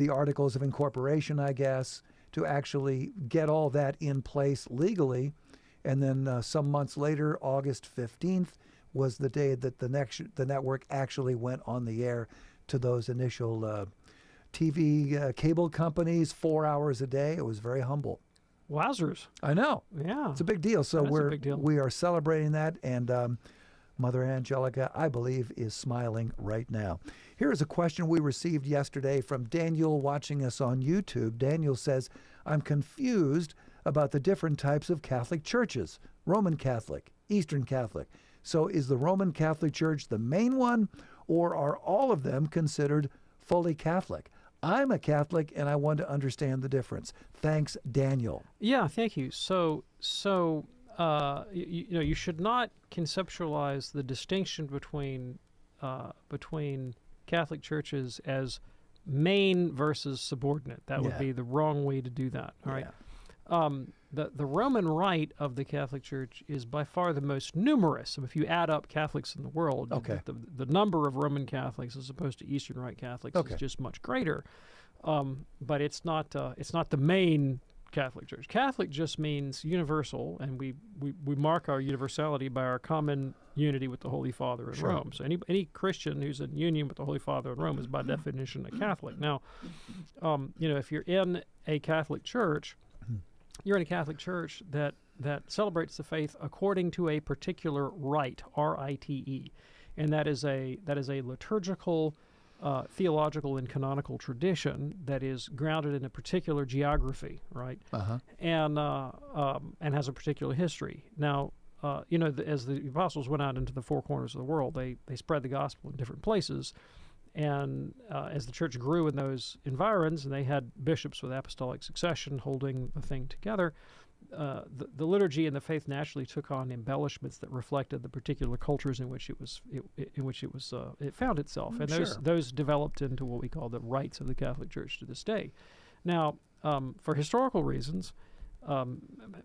the Articles of Incorporation, I guess, to actually get all that in place legally. And then some months later, August 15th, was the day that the network actually went on the air to those initial TV cable companies, 4 hours a day. It was very humble. Wowzers. I know. Yeah. It's a big deal. So a big deal. we are celebrating that, and Mother Angelica, I believe, is smiling right now. Here is a question we received yesterday from Daniel watching us on YouTube. Daniel says, I'm confused about the different types of Catholic churches, Roman Catholic, Eastern Catholic. So is the Roman Catholic Church the main one, or are all of them considered fully Catholic? I'm a Catholic, and I want to understand the difference. Thanks, Daniel. Yeah, thank you. So you should not conceptualize the distinction between Catholic churches as main versus subordinate. That would be the wrong way to do that. All right. The Roman Rite of the Catholic Church is by far the most numerous. So if you add up Catholics in the world, the number of Roman Catholics as opposed to Eastern Rite Catholics is just much greater. But it's not the main Catholic Church. Catholic just means universal, and we mark our universality by our common unity with the Holy Father in Rome. So any Christian who's in union with the Holy Father in Rome is by definition a Catholic. Now, if you're in a Catholic church, you're in a Catholic church that celebrates the faith according to a particular rite, R-I-T-E, and that is a liturgical, theological, and canonical tradition that is grounded in a particular geography, right? And has a particular history. Now, as the apostles went out into the four corners of the world, they spread the gospel in different places. And as the church grew in those environs, and they had bishops with apostolic succession holding the thing together, the liturgy and the faith naturally took on embellishments that reflected the particular cultures in which it found itself, and those developed into what we call the rites of the Catholic Church to this day. Now, for historical reasons,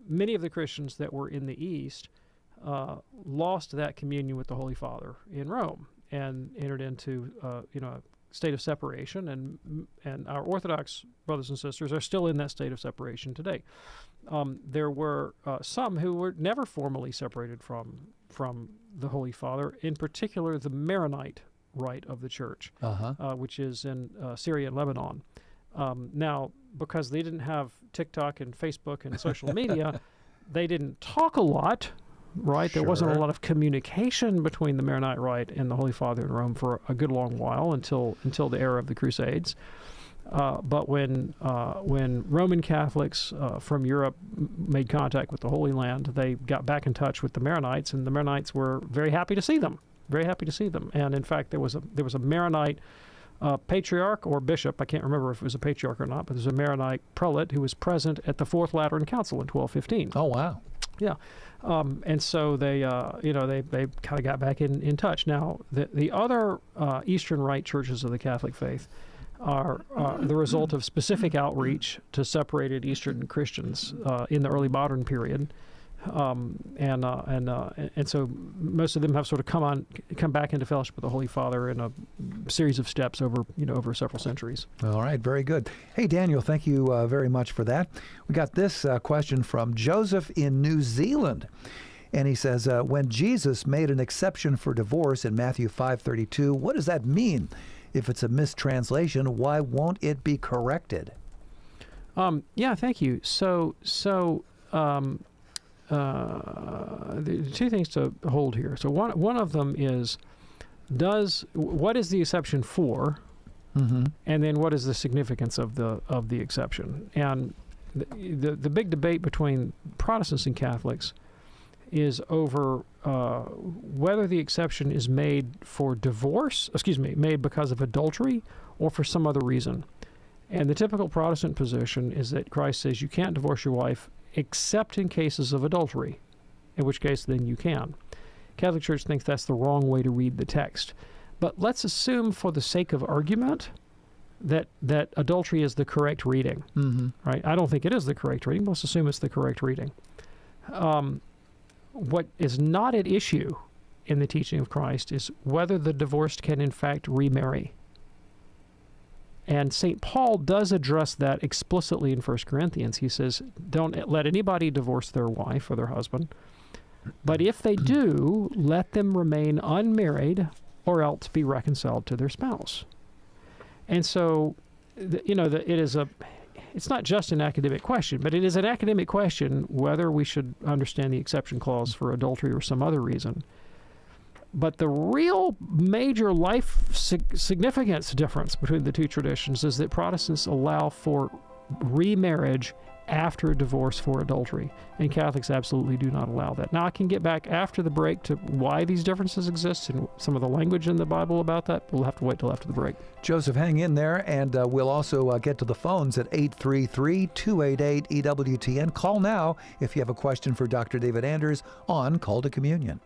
many of the Christians that were in the East lost that communion with the Holy Father in Rome and entered into a state of separation, and our Orthodox brothers and sisters are still in that state of separation today. There were some who were never formally separated from the Holy Father, in particular the Maronite rite of the Church, which is in Syria and Lebanon. Now, because they didn't have TikTok and Facebook and social media, they didn't talk a lot. Right, there wasn't a lot of communication between the Maronite Rite and the Holy Father in Rome for a good long while until the era of the Crusades. But when Roman Catholics from Europe made contact with the Holy Land, they got back in touch with the Maronites, and the Maronites were very happy to see them. And in fact, there was a Maronite patriarch or bishop. I can't remember if it was a patriarch or not, but there's a Maronite prelate who was present at the Fourth Lateran Council in 1215. Oh, wow. Yeah. And so they kind of got back in touch. Now, the other Eastern Rite churches of the Catholic faith are the result of specific outreach to separated Eastern Christians in the early modern period. And so most of them have sort of come back into fellowship with the Holy Father in a series of steps over several centuries. All right, very good. Hey, Daniel, thank you very much for that. We got this question from Joseph in New Zealand, and he says, when Jesus made an exception for divorce in Matthew 5:32, what does that mean? If it's a mistranslation, why won't it be corrected? Yeah, thank you. So. The two things to hold here. So one of them is, what is the exception for, and then what is the significance of the exception? And the big debate between Protestants and Catholics is over whether the exception is made for divorce, made because of adultery, or for some other reason. And the typical Protestant position is that Christ says you can't divorce your wife except in cases of adultery, in which case then you can. Catholic Church thinks that's the wrong way to read the text. But let's assume for the sake of argument that adultery is the correct reading, right? I don't think it is the correct reading, but let's assume it's the correct reading. What is not at issue in the teaching of Christ is whether the divorced can in fact remarry. And St. Paul does address that explicitly in 1 Corinthians. He says, don't let anybody divorce their wife or their husband. But if they do, let them remain unmarried or else be reconciled to their spouse. And so, it's not just an academic question, but it is an academic question whether we should understand the exception clause for adultery or some other reason. But the real major life significance difference between the two traditions is that Protestants allow for remarriage after divorce for adultery, and Catholics absolutely do not allow that. Now, I can get back after the break to why these differences exist and some of the language in the Bible about that. We'll have to wait till after the break. Joseph, hang in there, and we'll also get to the phones at 833-288-EWTN. Call now if you have a question for Dr. David Anders on Call to Communion.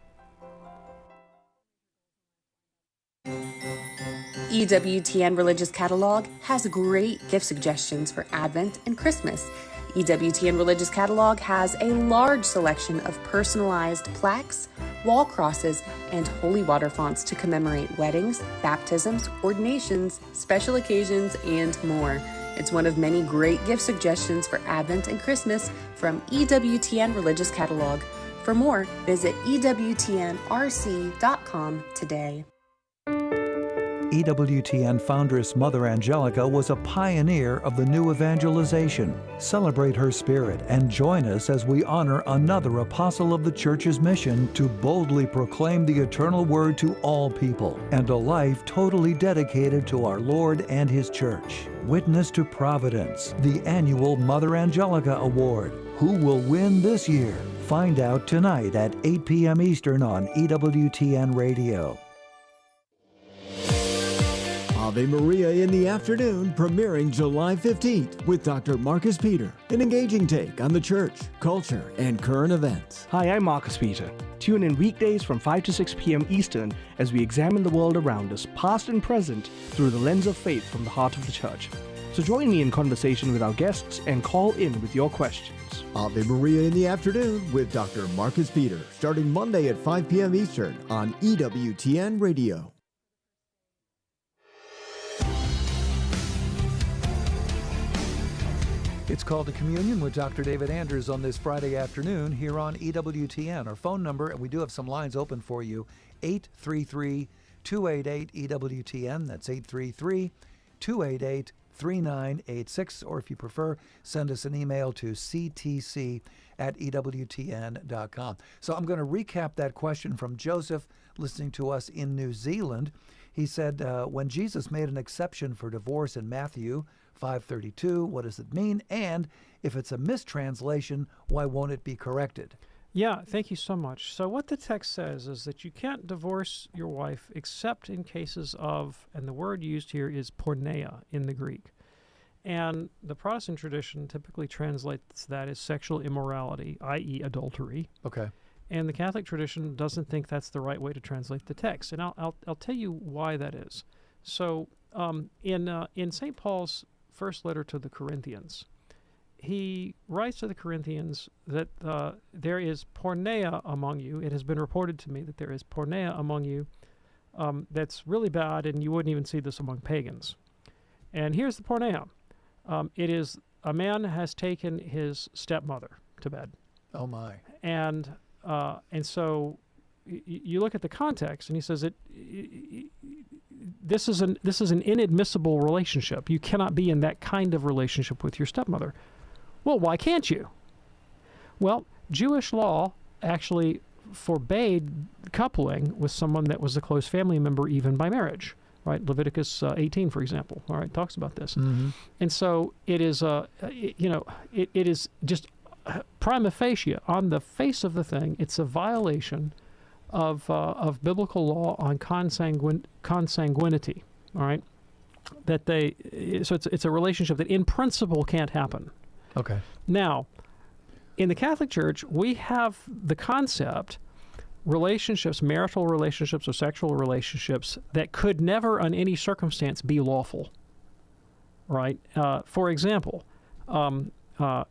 EWTN Religious Catalog has great gift suggestions for Advent and Christmas. EWTN Religious Catalog has a large selection of personalized plaques, wall crosses, and holy water fonts to commemorate weddings, baptisms, ordinations, special occasions, and more. It's one of many great gift suggestions for Advent and Christmas from EWTN Religious Catalog. For more, visit EWTNRC.com today. EWTN foundress Mother Angelica was a pioneer of the new evangelization. Celebrate her spirit and join us as we honor another apostle of the Church's mission to boldly proclaim the eternal word to all people and a life totally dedicated to our Lord and His Church. Witness to Providence, the annual Mother Angelica Award. Who will win this year? Find out tonight at 8 p.m. Eastern on EWTN Radio. Ave Maria in the Afternoon, premiering July 15th with Dr. Marcus Peter, an engaging take on the church, culture, and current events. Hi, I'm Marcus Peter. Tune in weekdays from 5 to 6 p.m. Eastern as we examine the world around us, past and present, through the lens of faith from the heart of the church. So join me in conversation with our guests and call in with your questions. Ave Maria in the Afternoon with Dr. Marcus Peter, starting Monday at 5 p.m. Eastern on EWTN Radio. It's Called to Communion with Dr. David Anders on this Friday afternoon here on EWTN. Our phone number, and we do have some lines open for you, 833-288-EWTN. That's 833-288-3986. Or if you prefer, send us an email to ctc@ewtn.com. So I'm going to recap that question from Joseph, listening to us in New Zealand. He said, when Jesus made an exception for divorce in Matthew 5:32, what does it mean? And if it's a mistranslation, why won't it be corrected? Yeah, thank you so much. So what the text says is that you can't divorce your wife except in cases of, and the word used here is porneia in the Greek. And the Protestant tradition typically translates that as sexual immorality, i.e. adultery. Okay. And the Catholic tradition doesn't think that's the right way to translate the text. And I'll tell you why that is. So in St. Paul's first letter to the Corinthians, he writes to the Corinthians that there is porneia among you. It has been reported to me that there is porneia among you that's really bad, and you wouldn't even see this among pagans. And here's the porneia. It is a man has taken his stepmother to bed. Oh, my. And so you look at the context, and he says this is an inadmissible relationship. You cannot be in that kind of relationship with your stepmother. Well, why can't you? Well, Jewish law actually forbade coupling with someone that was a close family member, even by marriage. Right, Leviticus 18, for example. All right, talks about this, and so it is. It is just prima facie, on the face of the thing, it's a violation of biblical law on consanguinity. All right, so it's a relationship that in principle can't happen. Okay. Now, in the Catholic Church, we have the concept relationships, marital relationships or sexual relationships that could never on any circumstance be lawful. Right? For example,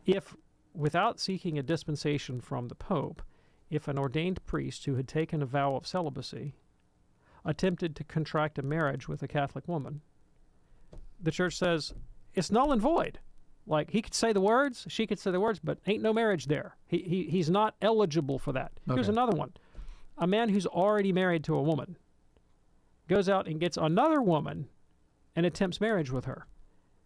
if without seeking a dispensation from the Pope, if an ordained priest who had taken a vow of celibacy attempted to contract a marriage with a Catholic woman, the church says it's null and void. Like, he could say the words, she could say the words, but ain't no marriage there. He's not eligible for that. Okay. Here's another one. A man who's already married to a woman goes out and gets another woman and attempts marriage with her.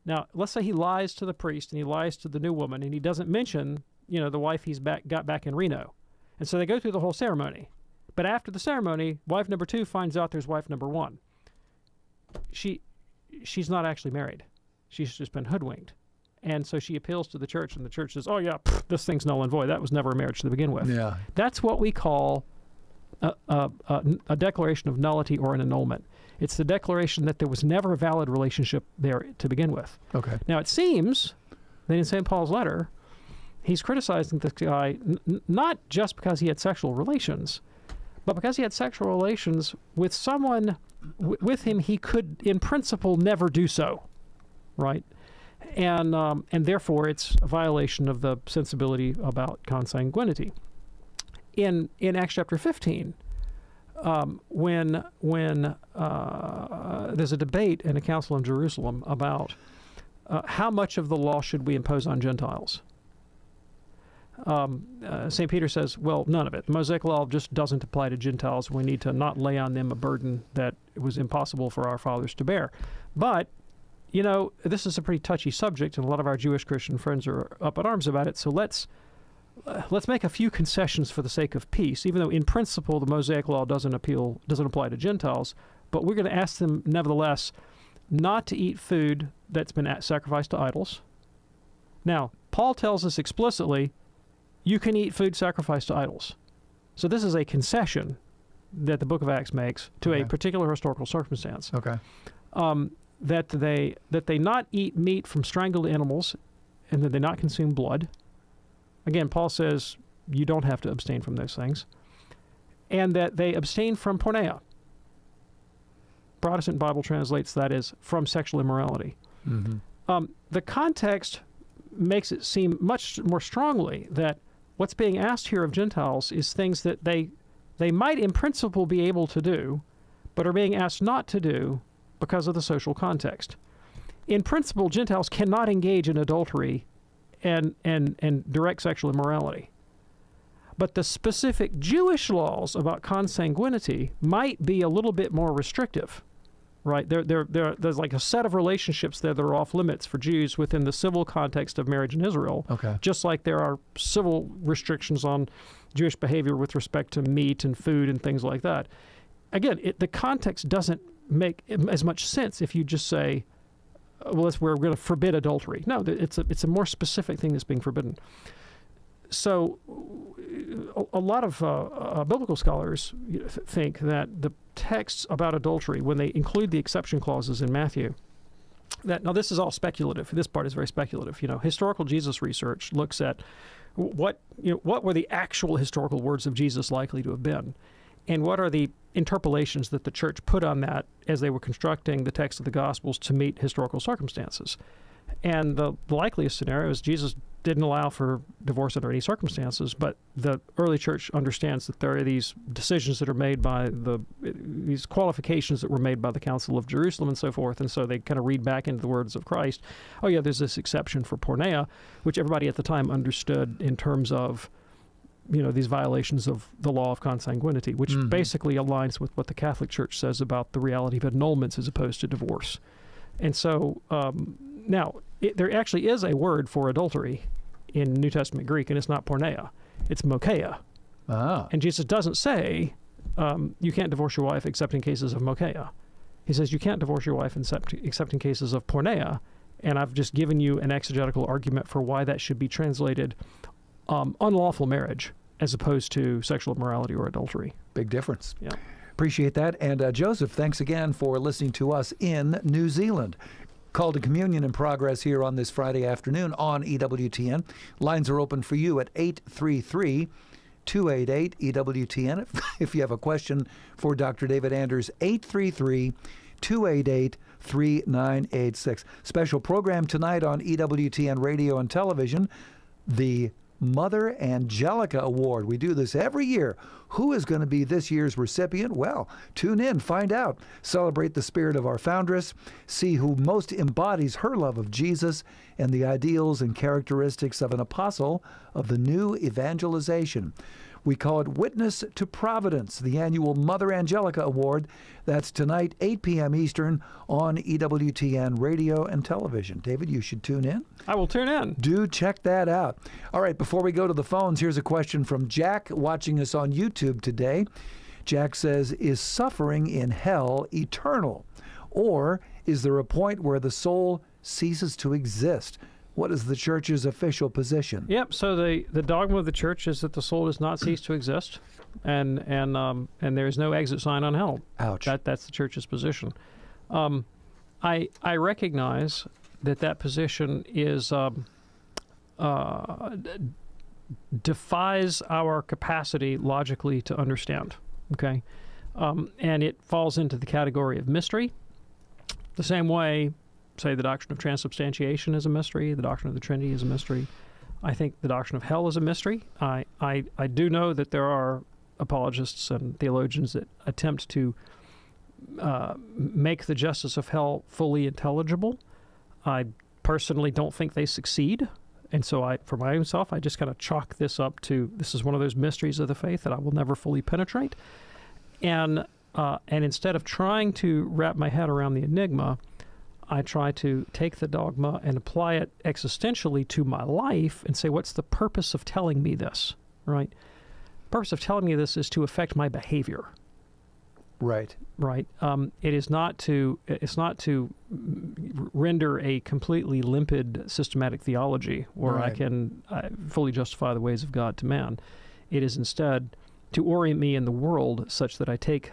Now, let's say he lies to the priest and he lies to the new woman, and he doesn't mention, the wife he's got back in Reno. And so they go through the whole ceremony. But after the ceremony, wife number 2 finds out there's wife number 1. She's not actually married. She's just been hoodwinked. And so she appeals to the church, and the church says, oh, yeah, this thing's null and void. That was never a marriage to begin with. Yeah. That's what we call a declaration of nullity or an annulment. It's the declaration that there was never a valid relationship there to begin with. Okay. Now, it seems that in St. Paul's letter, he's criticizing this guy not just because he had sexual relations, but because he had sexual relations with someone with him he could, in principle, never do so, right? And therefore, it's a violation of the sensibility about consanguinity. In Acts chapter 15, when there's a debate in a council in Jerusalem about how much of the law should we impose on Gentiles, St. Peter says, well, none of it. The Mosaic law just doesn't apply to Gentiles. We need to not lay on them a burden that it was impossible for our fathers to bear. But, this is a pretty touchy subject, and a lot of our Jewish Christian friends are up in arms about it, so let's make a few concessions for the sake of peace, even though in principle the Mosaic law doesn't apply to Gentiles, but we're going to ask them nevertheless not to eat food that's been sacrificed to idols. Now, Paul tells us explicitly, you can eat food sacrificed to idols. So this is a concession that the book of Acts makes to a particular historical circumstance. Okay. That they not eat meat from strangled animals, and that they not consume blood. Again, Paul says you don't have to abstain from those things. And that they abstain from porneia. Protestant Bible translates that as from sexual immorality. Mm-hmm. The context makes it seem much more strongly that what's being asked here of Gentiles is things that they might in principle be able to do, but are being asked not to do because of the social context. In principle, Gentiles cannot engage in adultery and direct sexual immorality. But the specific Jewish laws about consanguinity might be a little bit more restrictive, right? There's like a set of relationships there that are off limits for Jews within the civil context of marriage in Israel, just like there are civil restrictions on Jewish behavior with respect to meat and food and things like that. Again, the context doesn't make as much sense if you just say, well, we're going to forbid adultery. No, it's a more specific thing that's being forbidden. So a lot of biblical scholars think that the texts about adultery, when they include the exception clauses in Matthew, now this is all speculative. This part is very speculative. Historical Jesus research looks at what were the actual historical words of Jesus likely to have been, and what are the interpolations that the church put on that as they were constructing the text of the Gospels to meet historical circumstances. And the likeliest scenario is Jesus didn't allow for divorce under any circumstances, but the early church understands that there are these decisions that are made by these qualifications that were made by the Council of Jerusalem and so forth, and so they kind of read back into the words of Christ. Oh yeah, there's this exception for porneia, which everybody at the time understood in terms of these violations of the law of consanguinity, which basically aligns with what the Catholic Church says about the reality of annulments as opposed to divorce. And so now, there actually is a word for adultery in New Testament Greek, and it's not porneia. It's mokeia. Ah. And Jesus doesn't say you can't divorce your wife except in cases of mokeia. He says you can't divorce your wife except in cases of porneia, and I've just given you an exegetical argument for why that should be translated unlawful marriage as opposed to sexual immorality or adultery. Big difference. Yeah. Appreciate that. And Joseph, thanks again for listening to us in New Zealand. Call to Communion in progress here on this Friday afternoon on EWTN. Lines are open for you at 833-288-EWTN. If you have a question for Dr. David Anders, 833-288-3986. Special program tonight on EWTN radio and television, the Mother Angelica Award. We do this every year. Who is going to be this year's recipient? Well, tune in, find out. Celebrate the spirit of our foundress. See who most embodies her love of Jesus and the ideals and characteristics of an apostle of the new evangelization. We call it Witness to Providence, the annual Mother Angelica Award. That's tonight, 8 p.m. Eastern on EWTN radio and television. David, you should tune in. I will tune in. Do check that out. All right, before we go to the phones, here's a question from Jack watching us on YouTube today. Jack says, is suffering in hell eternal? Or is there a point where the soul ceases to exist? What is the church's official position? Yep. So the dogma of the church is that the soul does not cease to exist, and there is no exit sign on hell. Ouch. That's the church's position. I recognize that position is defies our capacity logically to understand. Okay, and it falls into the category of mystery. The same way, say, the doctrine of transubstantiation is a mystery. The doctrine of the Trinity is a mystery. I think the doctrine of hell is a mystery. I do know that there are apologists and theologians that attempt to make the justice of hell fully intelligible. I personally don't think they succeed. And so for my own self, I just kind of chalk this up to, this is one of those mysteries of the faith that I will never fully penetrate. And instead of trying to wrap my head around the enigma, I try to take the dogma and apply it existentially to my life and say, what's the purpose of telling me this, right? The purpose of telling me this is to affect my behavior. Right. Right. It's not to render a completely limpid systematic theology where I can fully justify the ways of God to man. It is instead to orient me in the world such that I take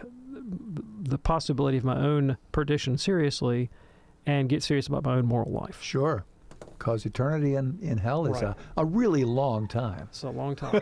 the possibility of my own perdition seriously and get serious about my own moral life. Sure. Because eternity in hell is a really long time. It's a long time.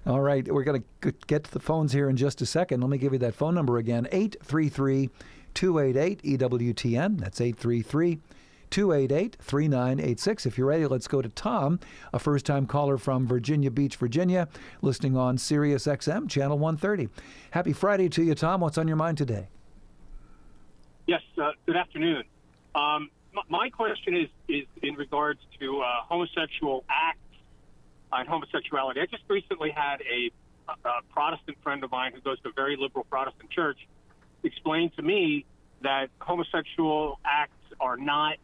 All right. We're going to get to the phones here in just a second. Let me give you that phone number again, 833-288-EWTN. That's 833-288-3986. If you're ready, let's go to Tom, a first-time caller from Virginia Beach, Virginia, listening on Sirius XM, Channel 130. Happy Friday to you, Tom. What's on your mind today? Yes, good afternoon. My question is in regards to homosexual acts and homosexuality. I just recently had a Protestant friend of mine who goes to a very liberal Protestant church explain to me that homosexual acts are not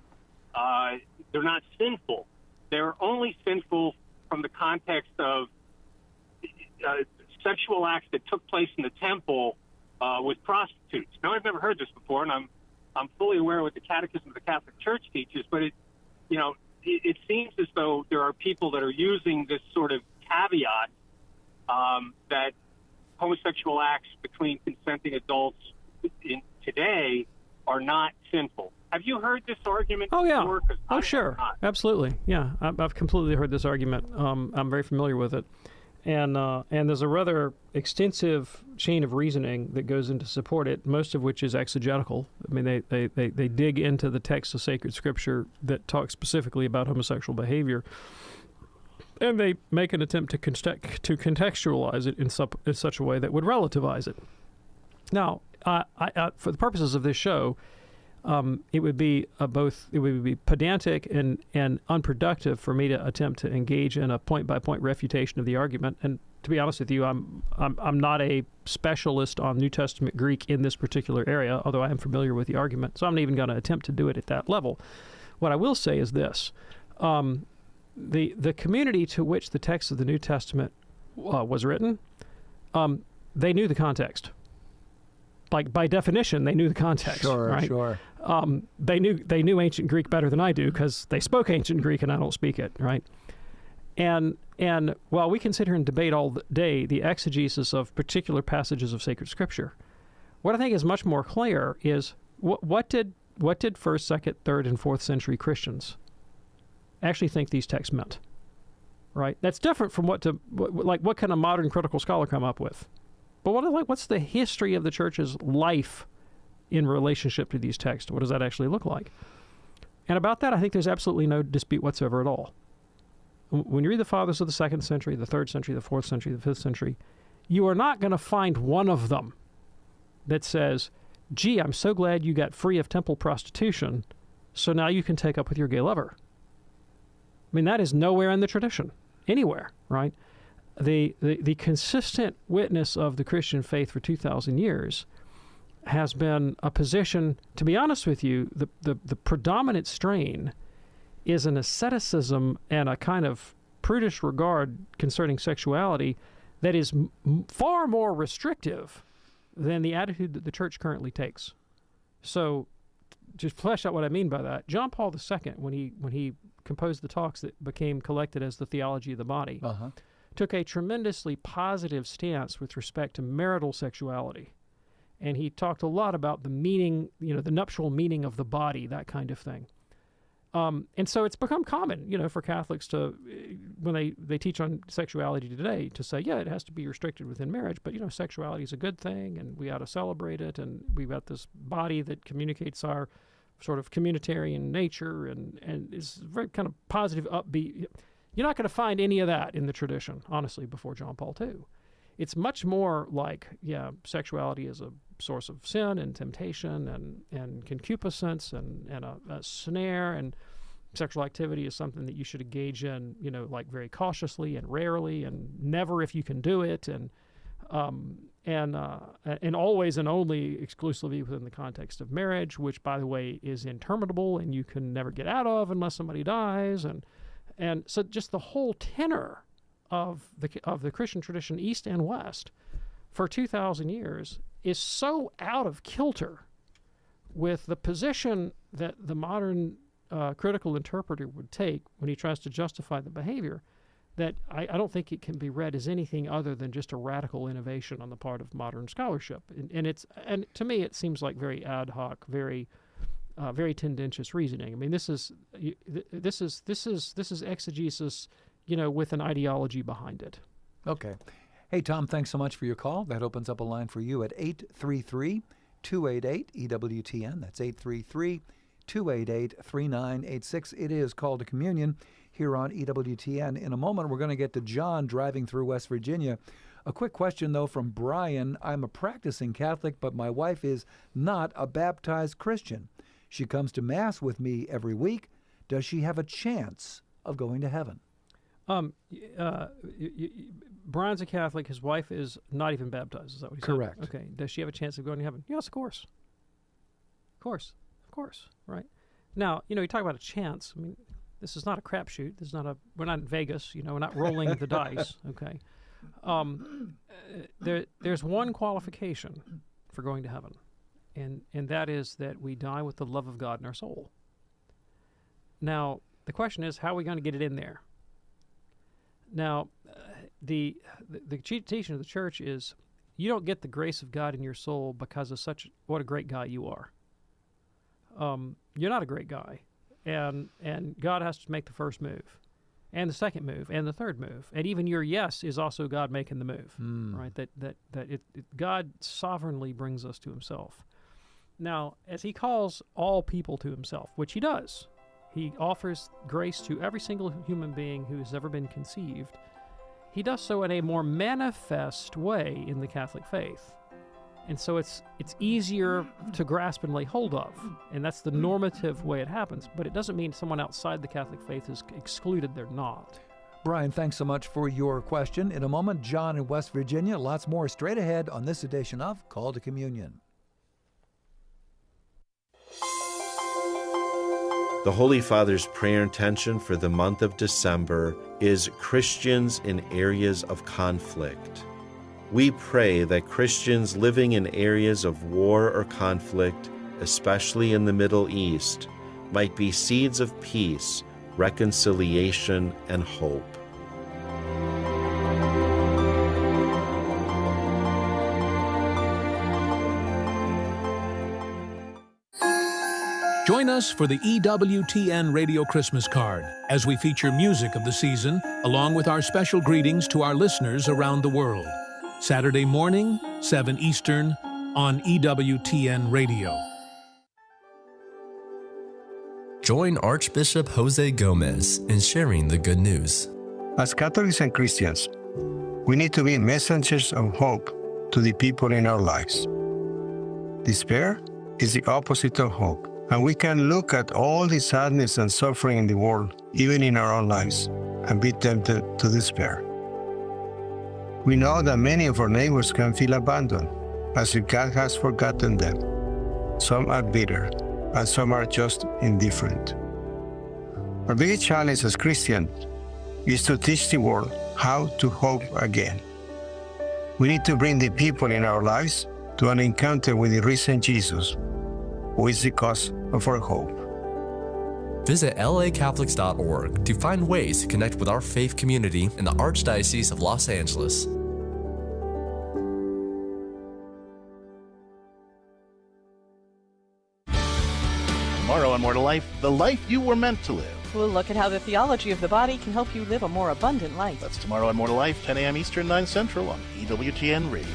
they're not sinful. They're only sinful from the context of sexual acts that took place in the temple with prostitutes. Now, I've never heard this before, and I'm fully aware of what the Catechism of the Catholic Church teaches, but it seems as though there are people that are using this sort of caveat that homosexual acts between consenting adults today are not sinful. Have you heard this argument before? Oh, sure. Absolutely. Yeah, I've completely heard this argument. I'm very familiar with it. And there's a rather extensive chain of reasoning that goes into support it, most of which is exegetical. I mean, they dig into the text of sacred scripture that talks specifically about homosexual behavior, and they make an attempt to contextualize it in such a way that would relativize it. Now, for the purposes of this show, it would be pedantic and unproductive for me to attempt to engage in a point-by-point refutation of the argument. And to be honest with you, I'm not a specialist on New Testament Greek in this particular area, although I am familiar with the argument. So I'm not even going to attempt to do it at that level. What I will say is this: the community to which the text of the New Testament was written, they knew the context. Like, by definition, they knew the context. Sure, right? Sure. They knew ancient Greek better than I do because they spoke ancient Greek and I don't speak it, right? And while we can sit here and debate all day the exegesis of particular passages of sacred scripture, what I think is much more clear is what did 1st, 2nd, 3rd, and 4th century Christians actually think these texts meant, right? That's different from what can a modern critical scholar come up with? But what's the history of the church's life in relationship to these texts? What does that actually look like? And about that, I think there's absolutely no dispute whatsoever at all. when you read the fathers of the 2nd century, the 3rd century, the 4th century, the 5th century, you are not going to find one of them that says, gee, I'm so glad you got free of temple prostitution, so now you can take up with your gay lover. I mean, that is nowhere in the tradition, anywhere, right? The consistent witness of the Christian faith for 2,000 years has been a position, to be honest with you, the predominant strain is an asceticism and a kind of prudish regard concerning sexuality that is far more restrictive than the attitude that the church currently takes. So, to flesh out what I mean by that, John Paul II, when he composed the talks that became collected as the Theology of the Body, took a tremendously positive stance with respect to marital sexuality. And he talked a lot about the meaning, the nuptial meaning of the body, that kind of thing. And so it's become common, for Catholics to, when they teach on sexuality today, to say, yeah, it has to be restricted within marriage, but, sexuality is a good thing, and we ought to celebrate it, and we've got this body that communicates our sort of communitarian nature, and is very kind of positive, upbeat. You're not going to find any of that in the tradition, honestly, before John Paul II. It's much more like, sexuality is a source of sin and temptation and concupiscence and a snare, and sexual activity is something that you should engage in, like very cautiously and rarely and never if you can do it, and always and only exclusively within the context of marriage, which, by the way, is interminable and you can never get out of unless somebody dies, and so just the whole tenor of the Christian tradition, East and West, for 2,000 years is so out of kilter with the position that the modern critical interpreter would take when he tries to justify the behavior, that I don't think it can be read as anything other than just a radical innovation on the part of modern scholarship. And to me, it seems like very ad hoc, very tendentious reasoning. I mean, this is exegesis, with an ideology behind it. Okay. Hey, Tom, thanks so much for your call. That opens up a line for you at 833-288-EWTN. That's 833-288-3986. It is Call to Communion here on EWTN. In a moment, we're going to get to John driving through West Virginia. A quick question, though, from Brian. I'm a practicing Catholic, but my wife is not a baptized Christian. She comes to Mass with me every week. Does she have a chance of going to heaven? Brian's a Catholic. His wife is not even baptized. Is that what he said? Correct. Okay. Does she have a chance of going to heaven? Yes, of course. Of course. Right. Now, you talk about a chance. I mean, this is not a crapshoot. This is not we're not in Vegas. We're not rolling the dice. Okay. There's one qualification for going to heaven, and that is that we die with the love of God in our soul. Now, the question is, how are we going to get it in there? Now, the teaching of the church is you don't get the grace of God in your soul because of what a great guy you are. You're not a great guy, and God has to make the first move, and the second move, and the third move, and even your yes is also God making the move, right? That God sovereignly brings us to Himself. Now, as He calls all people to Himself, which He does. He offers grace to every single human being who has ever been conceived. He does so in a more manifest way in the Catholic faith. And so it's easier to grasp and lay hold of. And that's the normative way it happens. But it doesn't mean someone outside the Catholic faith is excluded. They're not. Brian, thanks so much for your question. In a moment, John in West Virginia. Lots more straight ahead on this edition of Call to Communion. The Holy Father's prayer intention for the month of December is Christians in areas of conflict. We pray that Christians living in areas of war or conflict, especially in the Middle East, might be seeds of peace, reconciliation, and hope. Join us for the EWTN Radio Christmas Card as we feature music of the season along with our special greetings to our listeners around the world. Saturday morning, 7 Eastern, on EWTN Radio. Join Archbishop Jose Gomez in sharing the good news. As Catholics and Christians, we need to be messengers of hope to the people in our lives. Despair is the opposite of hope, and we can look at all the sadness and suffering in the world, even in our own lives, and be tempted to despair. We know that many of our neighbors can feel abandoned, as if God has forgotten them. Some are bitter, and some are just indifferent. Our biggest challenge as Christians is to teach the world how to hope again. We need to bring the people in our lives to an encounter with the risen Jesus, who is the cause of our hope. Visit lacatholics.org to find ways to connect with our faith community in the Archdiocese of Los Angeles. Tomorrow on More to Life, the life you were meant to live. We'll look at how the theology of the body can help you live a more abundant life. That's tomorrow on More to Life, 10 a.m. Eastern, 9 Central on EWTN Radio.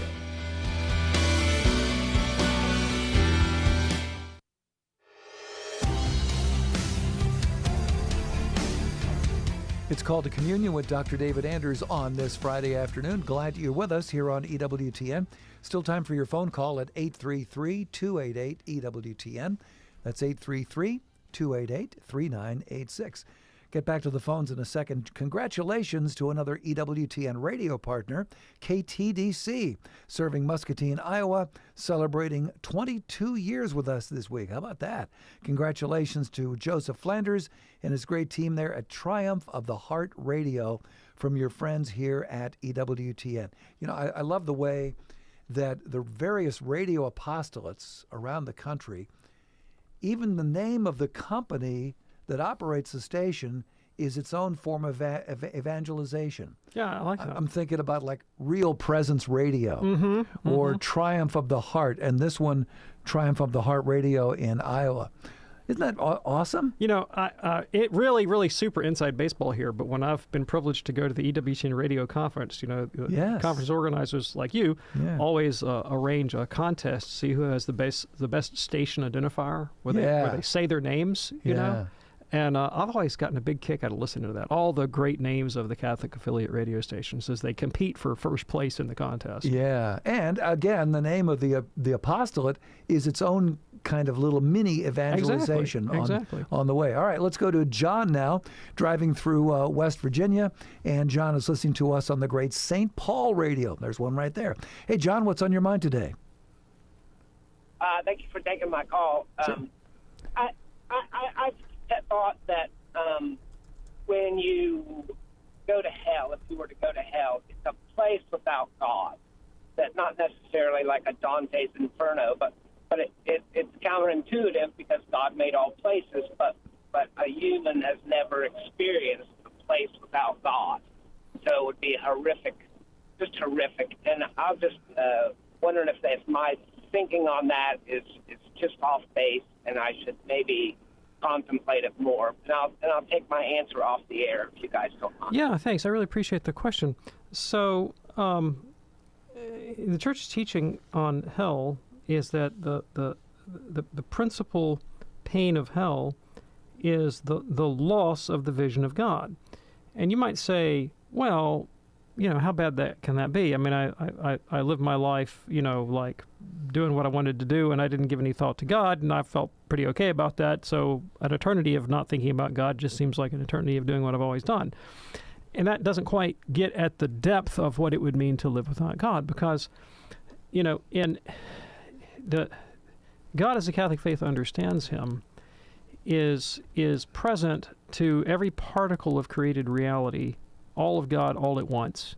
It's called to Communion with Dr. David Anders on this Friday afternoon. Glad you're with us here on EWTN. Still time for your phone call at 833-288-EWTN. That's 833-288-3986. Get back to the phones in a second. Congratulations to another EWTN radio partner, KTDC, serving Muscatine, Iowa, celebrating 22 years with us this week. How about that? Congratulations to Joseph Flanders and his great team there at Triumph of the Heart Radio from your friends here at EWTN. You know, I love the way that the various radio apostolates around the country, even the name of the company that operates the station is its own form of evangelization. Yeah, I like that. I'm thinking about like Real Presence Radio or Triumph of the Heart, and this one, Triumph of the Heart Radio in Iowa. Isn't that awesome? You know, it really super inside baseball here, but when I've been privileged to go to the EWTN radio conference, you know, conference organizers like you always arrange a contest to see who has the best station identifier, where they say their names, you know. And I've always gotten a big kick out of listening to that. All the great names of the Catholic affiliate radio stations as they compete for first place in the contest. Yeah, and again, the name of the apostolate is its own kind of little mini evangelization on the way. All right, let's go to John now, driving through West Virginia, and John is listening to us on the great St. Paul radio. There's one right there. Hey, John, what's on your mind today? Thank you for taking my call. Sure. I've thought that when you go to hell, if you were to go to hell, it's a place without God. That not necessarily like a Dante's Inferno, but it's counterintuitive because God made all places, but a human has never experienced a place without God. So it would be just horrific. And I'm just wondering if my thinking on that is just off base, and I should maybe contemplate it more. And I'll take my answer off the air if you guys don't mind. Yeah, thanks. I really appreciate the question. So the Church's teaching on hell is that the principal pain of hell is the loss of the vision of God. And you might say, well, you know, how bad can that be? I mean, I lived my life, you know, like doing what I wanted to do, and I didn't give any thought to God, and I felt pretty okay about that. So an eternity of not thinking about God just seems like an eternity of doing what I've always done. And that doesn't quite get at the depth of what it would mean to live without God, because, you know, God as the Catholic faith understands him is present to every particle of created reality, all of God all at once.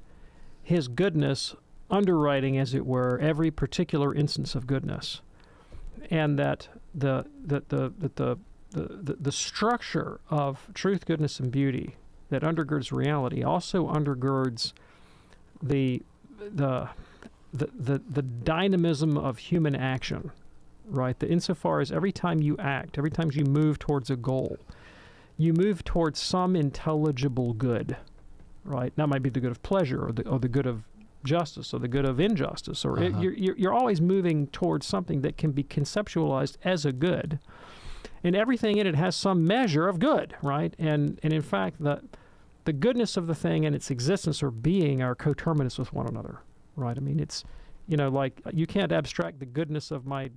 His goodness underwriting, as it were, every particular instance of goodness, and that the structure of truth, goodness, and beauty that undergirds reality also undergirds the dynamism of human action, right? That insofar as every time you act, every time you move towards a goal, you move towards some intelligible good, right? That might be the good of pleasure, or the good of justice, or the good of injustice, or you're always moving towards something that can be conceptualized as a good, and everything in it has some measure of good, right? And in fact, the the goodness of the thing and its existence or being are coterminous with one another, right? I mean, it's, like you can't abstract the goodness of my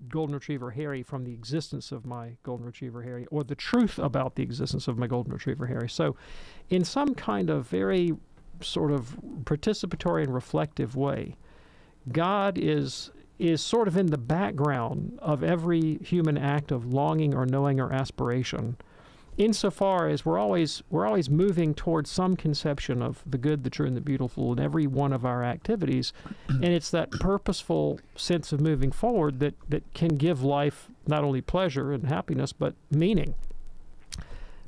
golden retriever Harry from the existence of my golden retriever Harry, or the truth about the existence of my golden retriever Harry. So in some kind of very sort of participatory and reflective way, God is sort of in the background of every human act of longing or knowing or aspiration, insofar as we're always moving towards some conception of the good, the true, and the beautiful in every one of our activities. And it's that purposeful sense of moving forward that can give life not only pleasure and happiness, but meaning.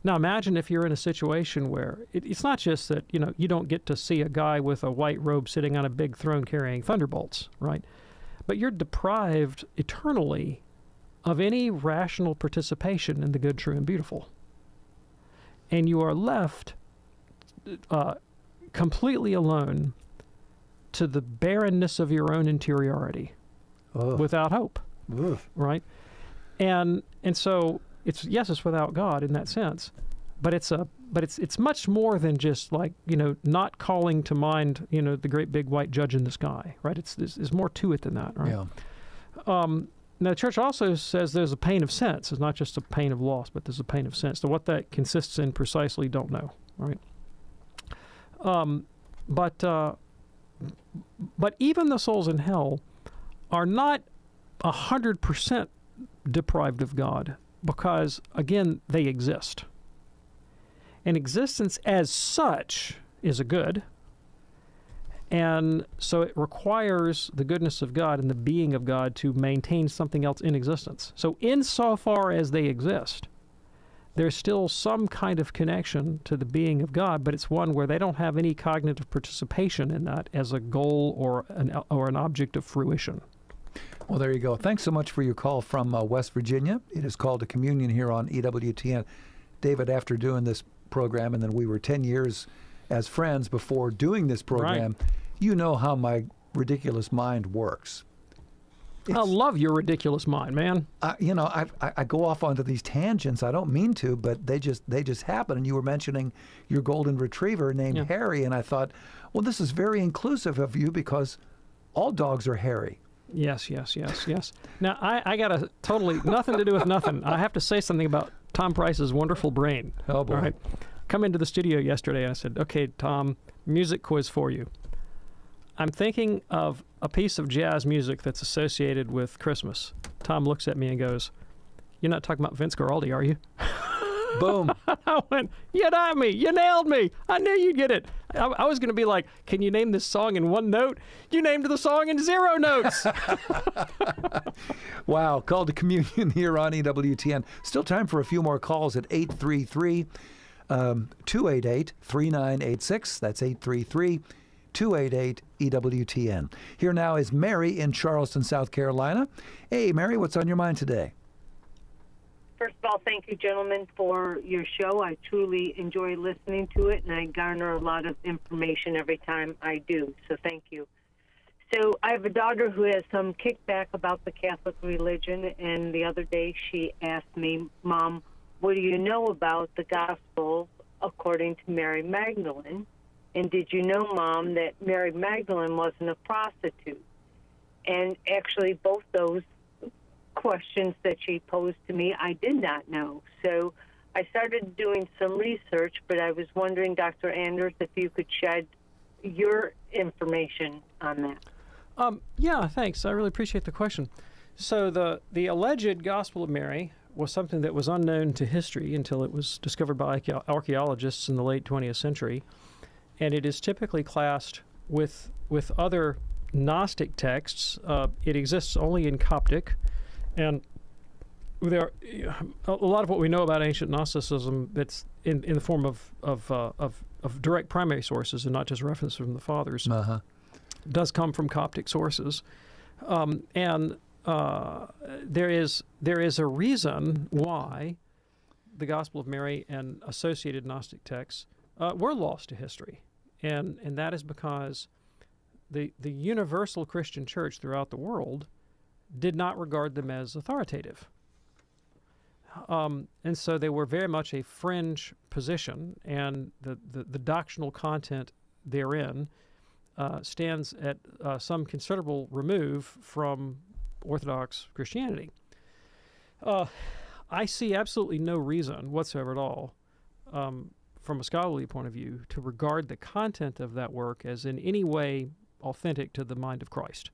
Now imagine if you're in a situation where it's not just that, you don't get to see a guy with a white robe sitting on a big throne carrying thunderbolts, right? But you're deprived eternally of any rational participation in the good, true, and beautiful. And you are left completely alone to the barrenness of your own interiority, without hope, right? And so it's without God in that sense, but it's much more than just like not calling to mind the great big white judge in the sky, right? There's more to it than that, right? Yeah. Now, the church also says there's a pain of sense. It's not just a pain of loss, but there's a pain of sense. So what that consists in precisely, don't know, right? But even the souls in hell are not 100% deprived of God because, again, they exist. And existence as such is a good. And so it requires the goodness of God and the being of God to maintain something else in existence. So insofar as they exist, there's still some kind of connection to the being of God, but it's one where they don't have any cognitive participation in that as a goal or an object of fruition. Well, there you go. Thanks so much for your call from West Virginia. It is called a communion here on EWTN. David, after doing this program, and then we were 10 years as friends before doing this program, right. You know how my ridiculous mind works. I love your ridiculous mind, man. I go off onto these tangents. I don't mean to, but they just happen. And you were mentioning your golden retriever named Harry, and I thought, well, this is very inclusive of you because all dogs are hairy. Yes. Now, I got a totally nothing to do with nothing. I have to say something about Tom Price's wonderful brain. Oh, boy. All right. Come into the studio yesterday, and I said, okay, Tom, music quiz for you. I'm thinking of a piece of jazz music that's associated with Christmas. Tom looks at me and goes, you're not talking about Vince Guaraldi, are you? Boom. I went, you got me. You nailed me. I knew you'd get it. I was going to be like, can you name this song in one note? You named the song in 0 notes. Wow. Call to communion here on EWTN. Still time for a few more calls at 833-288-3986. That's 833-288-EWTN. Here now is Mary in Charleston, South Carolina. Hey, Mary, what's on your mind today? First of all, thank you, gentlemen, for your show. I truly enjoy listening to it, and I garner a lot of information every time I do, so thank you. So I have a daughter who has some kickback about the Catholic religion, and the other day she asked me, Mom, what do you know about the Gospel according to Mary Magdalene? And did you know, Mom, that Mary Magdalene wasn't a prostitute? And actually, both those questions that she posed to me, I did not know. So I started doing some research, but I was wondering, Dr. Anders, if you could shed your information on that. Yeah, thanks. I really appreciate the question. So the alleged Gospel of Mary was something that was unknown to history until it was discovered by archaeologists in the late 20th century. And it is typically classed with other Gnostic texts. It exists only in Coptic. And there a lot of what we know about ancient Gnosticism that's in the form of direct primary sources and not just reference from the fathers does come from Coptic sources. And there is a reason why the Gospel of Mary and associated Gnostic texts were lost to history. And that is because the universal Christian church throughout the world did not regard them as authoritative. And so they were very much a fringe position, and the doctrinal content therein stands at some considerable remove from Orthodox Christianity. I see absolutely no reason whatsoever at all, from a scholarly point of view, to regard the content of that work as in any way authentic to the mind of Christ.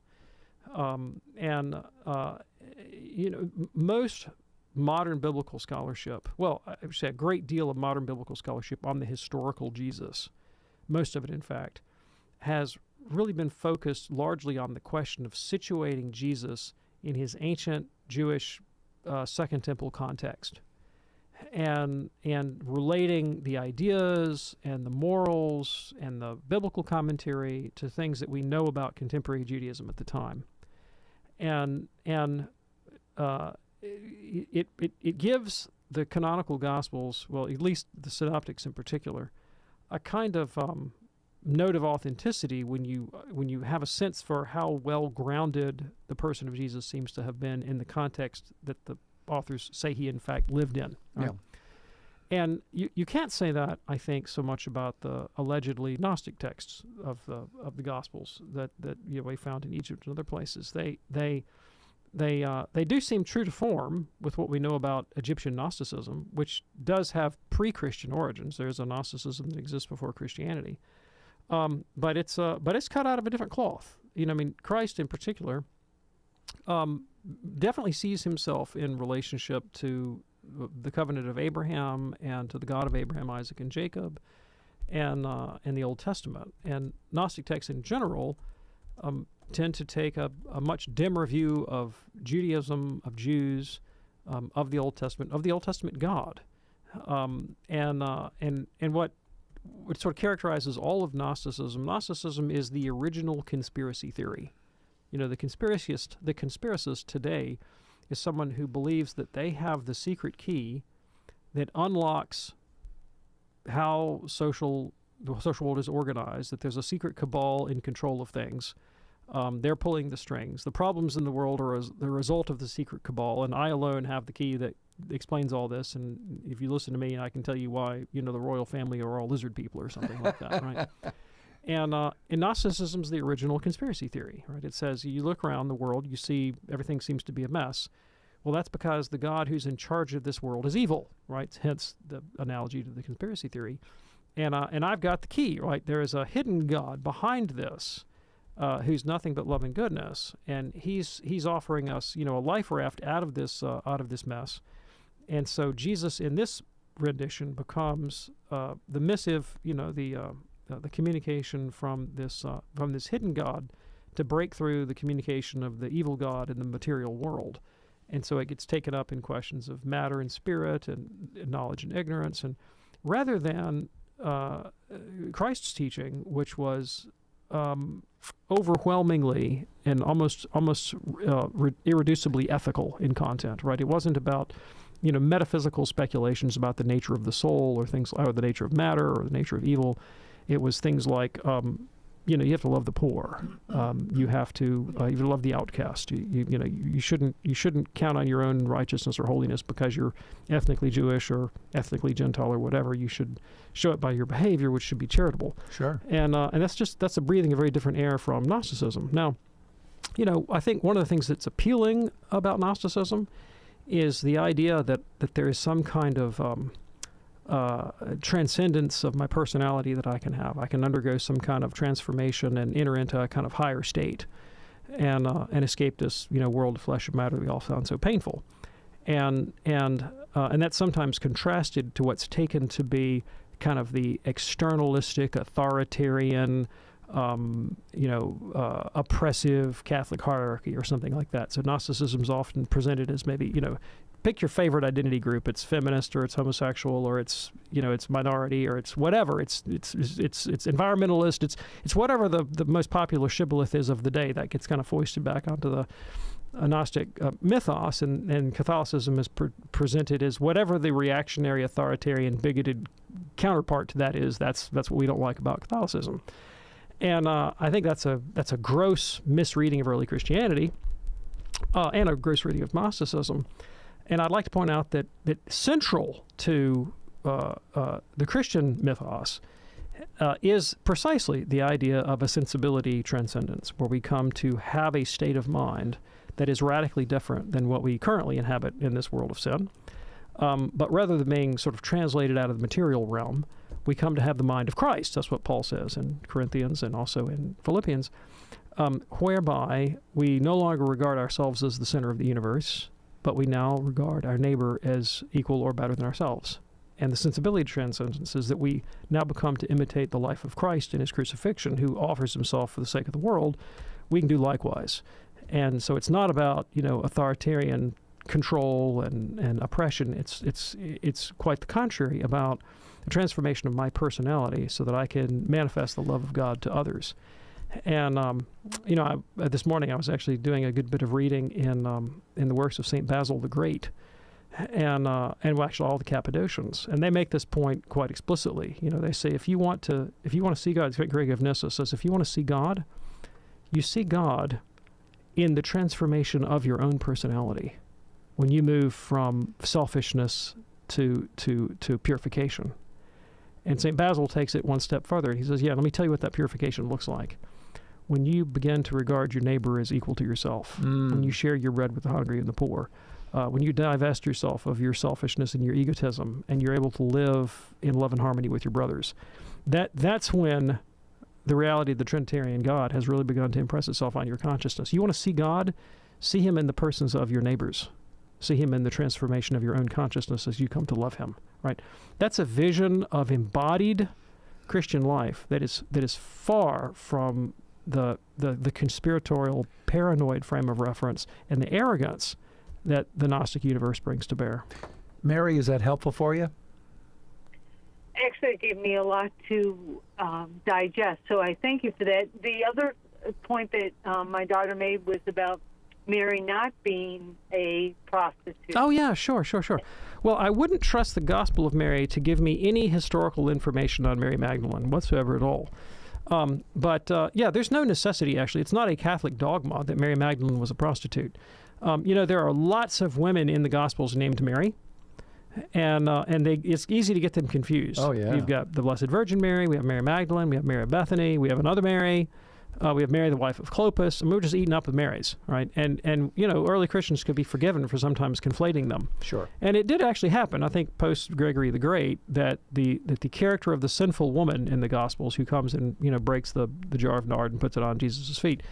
Most modern biblical scholarship, well, I would say a great deal of modern biblical scholarship on the historical Jesus, most of it, in fact, has really been focused largely on the question of situating Jesus in his ancient Jewish Second Temple context, and relating the ideas and the morals and the biblical commentary to things that we know about contemporary Judaism at the time. And it gives the canonical Gospels, well, at least the Synoptics in particular, a kind of note of authenticity when you have a sense for how well grounded the person of Jesus seems to have been in the context that the authors say he in fact lived in. Right? Yeah. And you can't say that, I think, so much about the allegedly Gnostic texts of the Gospels that we found in Egypt and other places. They do seem true to form with what we know about Egyptian Gnosticism, which does have pre-Christian origins. There's a Gnosticism that exists before Christianity, but it's cut out of a different cloth. Christ in particular definitely sees himself in relationship to the covenant of Abraham and to the God of Abraham, Isaac, and Jacob, and the Old Testament. And Gnostic texts in general tend to take a much dimmer view of Judaism, of Jews, of the Old Testament God, and what sort of characterizes all of Gnosticism. Gnosticism is the original conspiracy theory. The conspiracist today is someone who believes that they have the secret key that unlocks how the social world is organized, that there's a secret cabal in control of things. They're pulling the strings. The problems in the world are the result of the secret cabal, and I alone have the key that explains all this. And if you listen to me, I can tell you why, the royal family are all lizard people or something like that, right? And Gnosticism is the original conspiracy theory, right? It says you look around the world, you see everything seems to be a mess. Well, that's because the God who's in charge of this world is evil, right? Hence the analogy to the conspiracy theory. And I've got the key, right? There is a hidden God behind this, who's nothing but love and goodness, and he's offering us, a life raft out of this mess. And so Jesus in this rendition becomes the missive, the communication from this hidden God to break through the communication of the evil God in the material world. And so it gets taken up in questions of matter and spirit and knowledge and ignorance, and rather than Christ's teaching, which was overwhelmingly and almost irreducibly ethical in content, right? It wasn't about metaphysical speculations about the nature of the soul or or the nature of matter or the nature of evil. It was things like you have to love the poor. You have to love the outcast. You shouldn't count on your own righteousness or holiness because you're ethnically Jewish or ethnically Gentile or whatever. You should show it by your behavior, which should be charitable. Sure. And that's a breathing a very different air from Gnosticism. Now, I think one of the things that's appealing about Gnosticism is the idea that there is some kind of transcendence of my personality that I can have. I can undergo some kind of transformation and enter into a kind of higher state and escape this world of flesh and matter that we all found so painful. And that's sometimes contrasted to what's taken to be kind of the externalistic, authoritarian, oppressive Catholic hierarchy or something like that. So Gnosticism is often presented as maybe, pick your favorite identity group. It's feminist or it's homosexual or it's it's minority or it's whatever. It's environmentalist. It's whatever the most popular shibboleth is of the day that gets kind of foisted back onto the Gnostic mythos, and Catholicism is presented as whatever the reactionary, authoritarian, bigoted counterpart to that is. That's what we don't like about Catholicism, and I think that's a gross misreading of early Christianity, and a gross reading of Gnosticism. And I'd like to point out that central to the Christian mythos is precisely the idea of a sensibility transcendence, where we come to have a state of mind that is radically different than what we currently inhabit in this world of sin. But rather than being sort of translated out of the material realm, we come to have the mind of Christ. That's what Paul says in Corinthians and also in Philippians, whereby we no longer regard ourselves as the center of the universe, but we now regard our neighbor as equal or better than ourselves. And the sensibility transcendence is that we now become to imitate the life of Christ in his crucifixion, who offers himself for the sake of the world. We can do likewise. And so it's not about, authoritarian control and oppression. It's quite the contrary, about the transformation of my personality so that I can manifest the love of God to others. And this morning I was actually doing a good bit of reading in the works of St. Basil the Great, and actually all the Cappadocians, and they make this point quite explicitly. They say if you want to see God, Greg of Nyssa says, if you want to see God, you see God in the transformation of your own personality, when you move from selfishness to purification. And St. Basil takes it one step further. He says, let me tell you what that purification looks like. When you begin to regard your neighbor as equal to yourself, when you share your bread with the hungry and the poor, when you divest yourself of your selfishness and your egotism, and you're able to live in love and harmony with your brothers, that's when the reality of the Trinitarian God has really begun to impress itself on your consciousness. You want to see God? See him in the persons of your neighbors. See him in the transformation of your own consciousness as you come to love him, right? That's a vision of embodied Christian life that is far from the conspiratorial, paranoid frame of reference and the arrogance that the Gnostic universe brings to bear. Mary, is that helpful for you? Actually, it gave me a lot to digest, so I thank you for that. The other point that my daughter made was about Mary not being a prostitute. Oh, yeah, sure. Well, I wouldn't trust the Gospel of Mary to give me any historical information on Mary Magdalene whatsoever at all. But there's no necessity, actually. It's not a Catholic dogma that Mary Magdalene was a prostitute. There are lots of women in the Gospels named Mary, and it's easy to get them confused. Oh, yeah. You've got the Blessed Virgin Mary, we have Mary Magdalene, we have Mary of Bethany, we have another Mary, we have Mary, the wife of Clopas, and we're just eaten up with Marys, right? And early Christians could be forgiven for sometimes conflating them. Sure. And it did actually happen, I think, post Gregory the Great, that the character of the sinful woman in the Gospels who comes and breaks the jar of nard and puts it on Jesus' feet,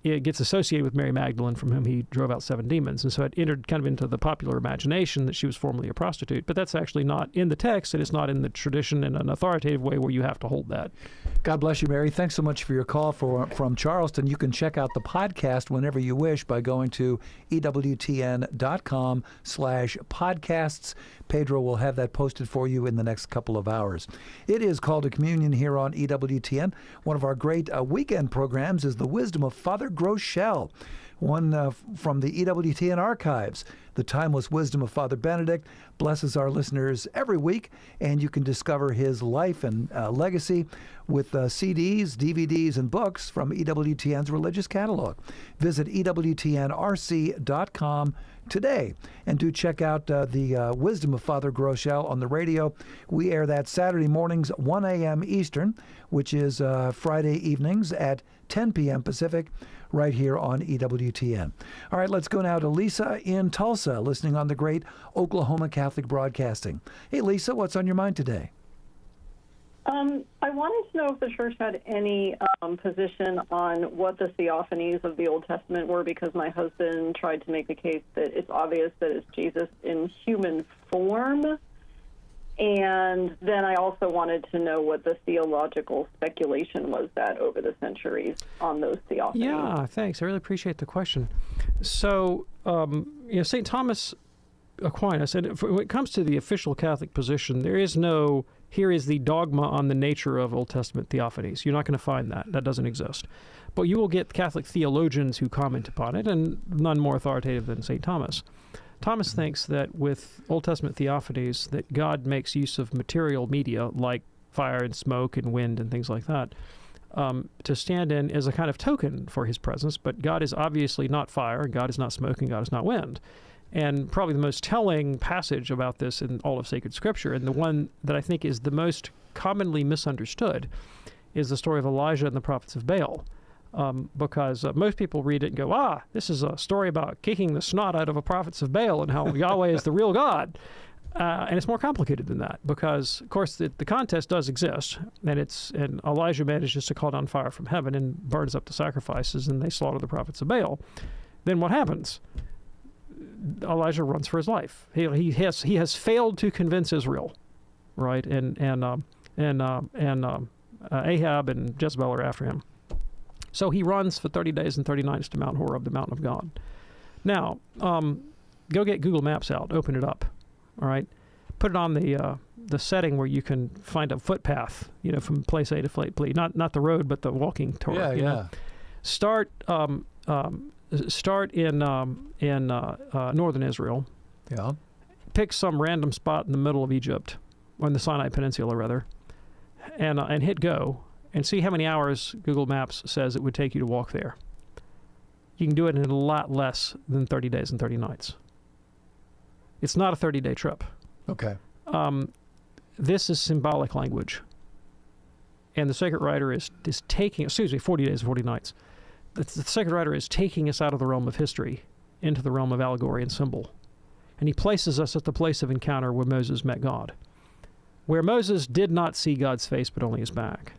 it gets associated with Mary Magdalene, from whom he drove out 7 demons. And so it entered kind of into the popular imagination that she was formerly a prostitute. But that's actually not in the text, and it's not in the tradition in an authoritative way where you have to hold that. God bless you, Mary. Thanks so much for your call from Charleston. You can check out the podcast whenever you wish by going to EWTN.com/podcasts. Pedro will have that posted for you in the next couple of hours. It is Call to Communion here on EWTN. One of our great weekend programs is The Wisdom of Father Groeschel, one from the EWTN archives. The timeless wisdom of Father Benedict blesses our listeners every week, and you can discover his life and legacy with CDs, DVDs, and books from EWTN's religious catalog. Visit EWTNRC.com today, and do check out the Wisdom of Father Groeschel on the radio. We air that Saturday mornings, 1 a.m. Eastern, which is Friday evenings at 10 p.m. Pacific, right here on EWTN. All right, let's go now to Lisa in Tulsa, listening on the great Oklahoma Catholic Broadcasting. Hey, Lisa, what's on your mind today? I wanted to know if the church had any position on what the Theophanies of the Old Testament were, because my husband tried to make the case that it's obvious that it's Jesus in human form. And then I also wanted to know what the theological speculation was that over the centuries on those Theophanies. Yeah, thanks. I really appreciate the question. So, St. Thomas Aquinas, and when it comes to the official Catholic position, there is no, here is the dogma on the nature of Old Testament theophanies. You're not going to find that. That doesn't exist. But you will get Catholic theologians who comment upon it, and none more authoritative than St. Thomas. Thomas thinks that with Old Testament theophanies, that God makes use of material media like fire and smoke and wind and things like that to stand in as a kind of token for his presence. But God is obviously not fire, and God is not smoke, and God is not wind. And probably the most telling passage about this in all of sacred scripture, and the one that I think is the most commonly misunderstood, is the story of Elijah and the prophets of Baal. Because most people read it and go, this is a story about kicking the snot out of the prophets of Baal and how Yahweh is the real God. And it's more complicated than that because, of course, the contest does exist, and Elijah manages to call down fire from heaven and burns up the sacrifices, and they slaughter the prophets of Baal. Then what happens? Elijah runs for his life. He has failed to convince Israel, right? And Ahab and Jezebel are after him. So he runs for 30 days and 30 nights to Mount Horeb, the mountain of God. Now, go get Google Maps out, open it up, all right? Put it on the setting where you can find a footpath, from place A to place B, not the road, but the walking tour. Yeah. Start in northern Israel. Yeah. Pick some random spot in the middle of Egypt, or in the Sinai Peninsula, rather, and hit go, and see how many hours Google Maps says it would take you to walk there. You can do it in a lot less than 30 days and 30 nights. It's not a 30-day trip. Okay. This is symbolic language. And the sacred writer is taking, 40 days and 40 nights. The sacred writer is taking us out of the realm of history into the realm of allegory and symbol. And he places us at the place of encounter where Moses met God, where Moses did not see God's face but only his back.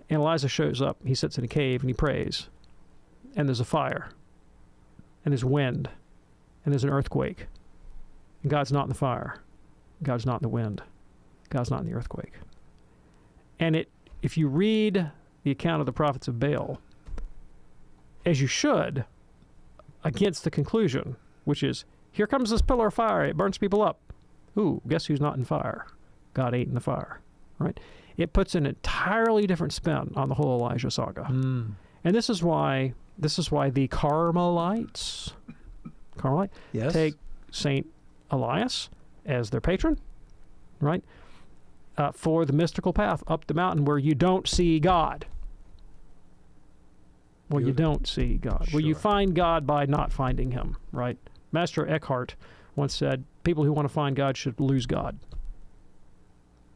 And Elijah shows up. He sits in a cave and he prays. And there's a fire. And there's wind. And there's an earthquake. And God's not in the fire. God's not in the wind. God's not in the earthquake. And if you read the account of the prophets of Baal, as you should, against the conclusion, which is, here comes this pillar of fire, it burns people up. Ooh, guess who's not in fire? God ain't in the fire, right? It puts an entirely different spin on the whole Elijah saga. And this is why the Carmelites yes. take Saint Elias as their patron, right? For the mystical path up the mountain where you don't see God. Well, you don't see God. Sure. Well, you find God by not finding him, right? Master Eckhart once said, people who want to find God should lose God.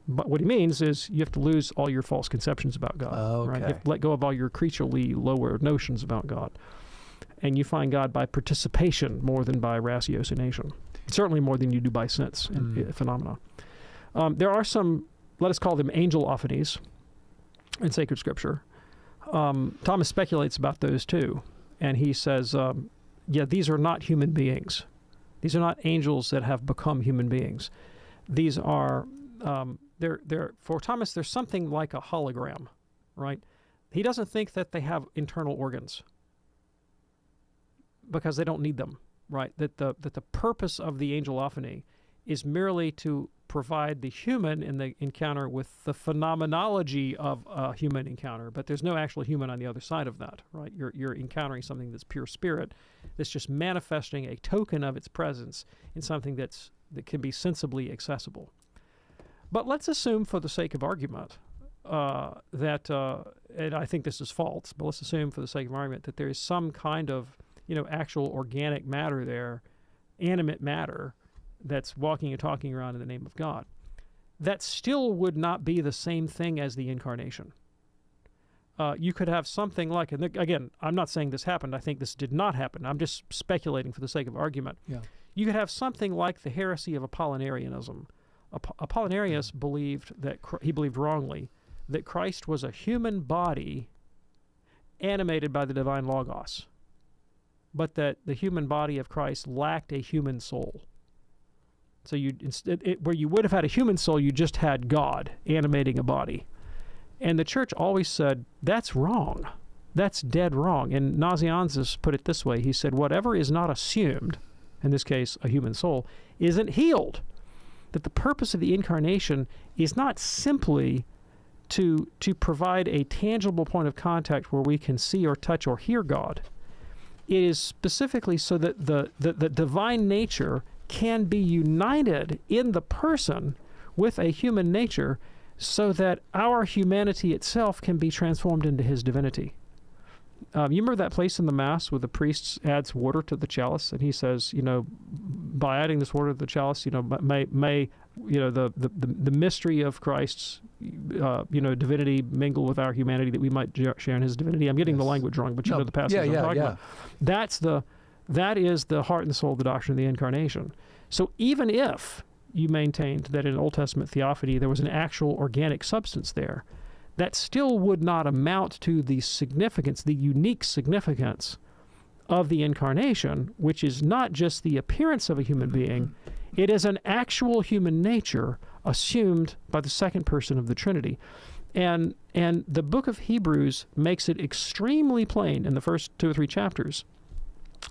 But what he means is you have to lose all your false conceptions about God. Okay. Right? You have to let go of all your creaturely lower notions about God. And you find God by participation more than by ratiocination. Certainly more than you do by sense and phenomena. There are some, let us call them angelophanies in sacred scripture. Thomas speculates about those too. And he says, these are not human beings. These are not angels that have become human beings. These are, for Thomas, there's something like a hologram, right? He doesn't think that they have internal organs because they don't need them, right? That the purpose of the angelophany is merely to provide the human in the encounter with the phenomenology of a human encounter, but there's no actual human on the other side of that, right? You're encountering something that's pure spirit, that's just manifesting a token of its presence in something that can be sensibly accessible. But let's assume, for the sake of argument, that, and I think this is false, but let's assume for the sake of argument that there is some kind of, actual organic matter there, animate matter, that's walking and talking around in the name of God. That still would not be the same thing as the incarnation. You could have something like, and again, I'm not saying this happened. I think this did not happen. I'm just speculating for the sake of argument. Yeah. You could have something like the heresy of Apollinarianism. Apollinarius believed that, he believed wrongly, that Christ was a human body animated by the divine Logos, but that the human body of Christ lacked a human soul. So where you would have had a human soul, you just had God animating a body. And the church always said, that's wrong. That's dead wrong. And Nazianzus put it this way. He said, whatever is not assumed, in this case a human soul, isn't healed. That the purpose of the incarnation is not simply to provide a tangible point of contact where we can see or touch or hear God. It is specifically so that the divine nature can be united in the person with a human nature so that our humanity itself can be transformed into his divinity. You remember that place in the Mass where the priest adds water to the chalice, and he says, by adding this water to the chalice, may the mystery of Christ's, divinity mingle with our humanity, that we might share in his divinity. I'm getting the language wrong, but you know the passage I'm talking about. That is the heart and the soul of the doctrine of the Incarnation. So even if you maintained that in Old Testament theophany there was an actual organic substance there, that still would not amount to the significance, the unique significance of the Incarnation, which is not just the appearance of a human being, it is an actual human nature assumed by the second person of the Trinity. And the book of Hebrews makes it extremely plain in the first 2 or 3 chapters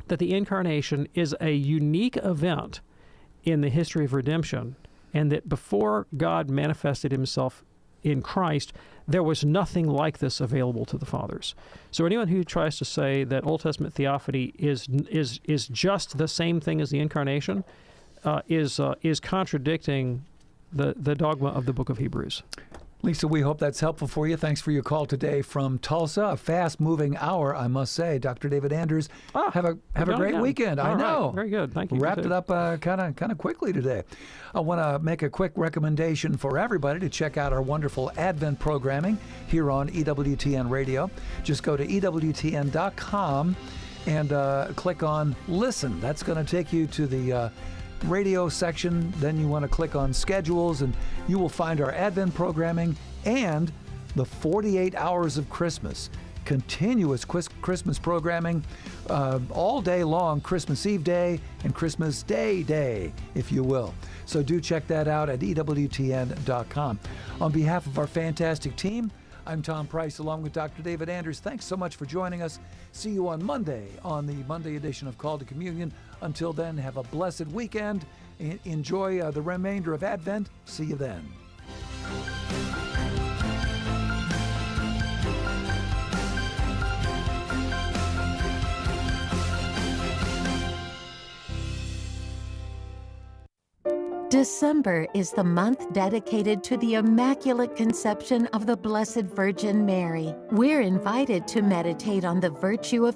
that the Incarnation is a unique event in the history of redemption, and that before God manifested himself in Christ, there was nothing like this available to the fathers. So anyone who tries to say that Old Testament theophany is just the same thing as the Incarnation is contradicting the dogma of the book of Hebrews. Lisa, we hope that's helpful for you. Thanks for your call today from Tulsa. A fast-moving hour, I must say. Dr. David Anders, have a great weekend. I know. Right. Very good. Thank you. Wrapped it up kind of quickly today. I want to make a quick recommendation for everybody to check out our wonderful Advent programming here on EWTN Radio. Just go to EWTN.com and click on Listen. That's going to take you to the radio section. Then you want to click on schedules, and you will find our Advent programming and the 48 hours of Christmas, continuous Christmas programming all day long, Christmas Eve day and Christmas Day, if you will. So do check that out at EWTN.com. On behalf of our fantastic team, I'm Tom Price along with Dr. David Anders. Thanks so much for joining us. See you on Monday on the Monday edition of Call to Communion. Until then, have a blessed weekend. Enjoy the remainder of Advent. See you then. December is the month dedicated to the Immaculate Conception of the Blessed Virgin Mary. We're invited to meditate on the virtue of